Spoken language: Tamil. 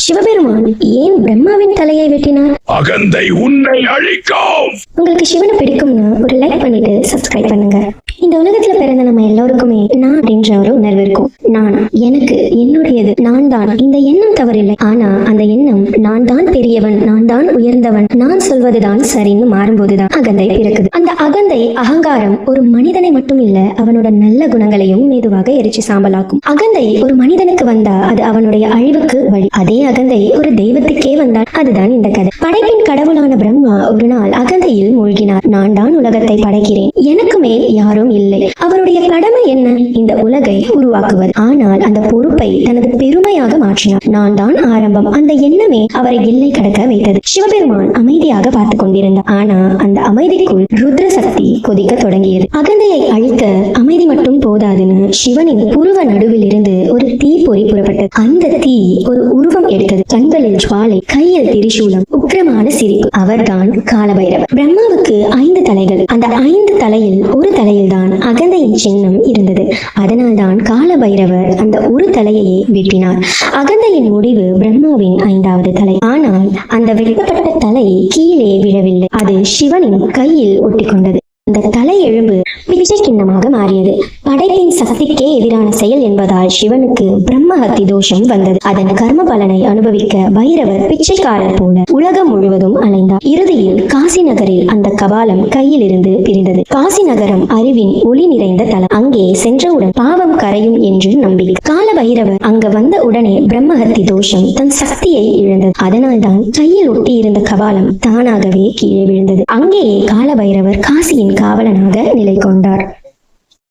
சிவபெருமான் ஏன் பிரம்மாவின் தலையை வெட்டினார்? அகந்தை உன்னை அழிக்கும். உங்களுக்கு சிவனை பிடிக்கும்னா ஒரு லைக் பண்ணிட்டு சப்ஸ்கிரைப் பண்ணுங்க. இந்த உலகத்துல பிறந்த நம்ம எல்லோருக்குமே நான் அப்படின்ற ஒரு உணர்வு இருக்கும். நான், எனக்கு, என்னுடையது, நான் தான். இந்த எண்ணம் தவறில்லை. ஆனா அந்த எண்ணம் நான் தான் பெரியவன், நான் தான் உயர்ந்தவன், நான் சொல்வதுதான் சரின்னு மாறும்போதுதான் அகந்தை பிறக்குது. அந்த அகந்தை, அகங்காரம் ஒரு மனிதனை மட்டும் இல்ல, அவனோட நல்ல குணங்களையும் மெதுவாக எரிச்சு சாம்பலாக்கும். அகந்தை ஒரு மனிதனுக்கு வந்தா அது அவனுடைய அழிவுக்கு வழி. அதே அகந்தை ஒரு தெய்வத்துக்கே வந்தால் அதுதான் இந்த கதை. படைப்பின் கடவுளான பிரம்மா ஒரு நாள் அகந்தையில் மூழ்கினார். நான் தான் உலகத்தை படைக்கிறேன், எனக்கு மேல் யாரும் இல்லை. அவருடைய கடமை என்ன? இந்த உலகை உருவாக்குவது. ஆனால் அந்த பொறுப்பை தனது பெருமையாக மாற்றினார். நான் தான் ஆரம்பம். அந்த எண்ணமே அவரை எல்லை கடக்க வைத்தது. சிவபெருமான் அமைதியாக பார்த்து கொண்டிருந்தார். ஆனா அந்த அமைதிக்குள் ருத்ர சக்தி கொதிக்க தொடங்கியது. அகந்தையை அழிக்க அமைதி மட்டும் போதாதுன்னு சிவனின் புருவ நடுவில் இருந்து ஒரு தீப்பொறி புறப்பட்டது. அந்த தீ ஒரு உருவம் எடுத்தது. கண்களில் ஜுவாலை, கையில் திரிசூலம், உக்கிரமான சிரிப்பு. அவர்தான் காலபைரவர். பிரம்மாவுக்கு 5 தலைகள். அந்த 5 தலையில் ஒரு தலையில் தான் அகந்தையின் சின்னம் இருந்தது. அதனால்தான் காலபைரவர் அந்த ஒரு தலையையே வெட்டினார். அகந்தையின் முடிவு பிரம்மாவின் 5வது தலை. ஆனால் அந்த வெட்டப்பட்ட தலை கீழே விழவில்லை. அது சிவனின் கையில் ஒட்டிக்கொண்டது. அந்த தலை எழும்பு பிச்சை கிண்ணமாக மாறியது. படைப்பின் சக்திக்கே எதிரான செயல் என்பதால் சிவனுக்கு பிரம்மஹத்தி தோஷம் வந்தது. அதன் கர்ம பலனை அனுபவிக்க பைரவர் பிச்சைக்காரர் போல உலகம் முழுவதும் அலைந்தார். இறுதியில் காசி நகரில் அந்த கபாலம் கையில் இருந்து பிரிந்தது. காசி நகரம் அறிவின் ஒளி நிறைந்த தலம். அங்கே சென்றவுடன் பாவம் கரையும் என்று நம்பிக்கை. கால பைரவர் அங்க வந்த உடனே பிரம்மஹத்தி தோஷம் தன் சக்தியை இழந்தது. அதனால்தான் கையில் ஒட்டி இருந்த கபாலம் தானாகவே கீழே விழுந்தது. அங்கேயே கால பைரவர் காசியின் காவலனாக நிலை கொண்டார்.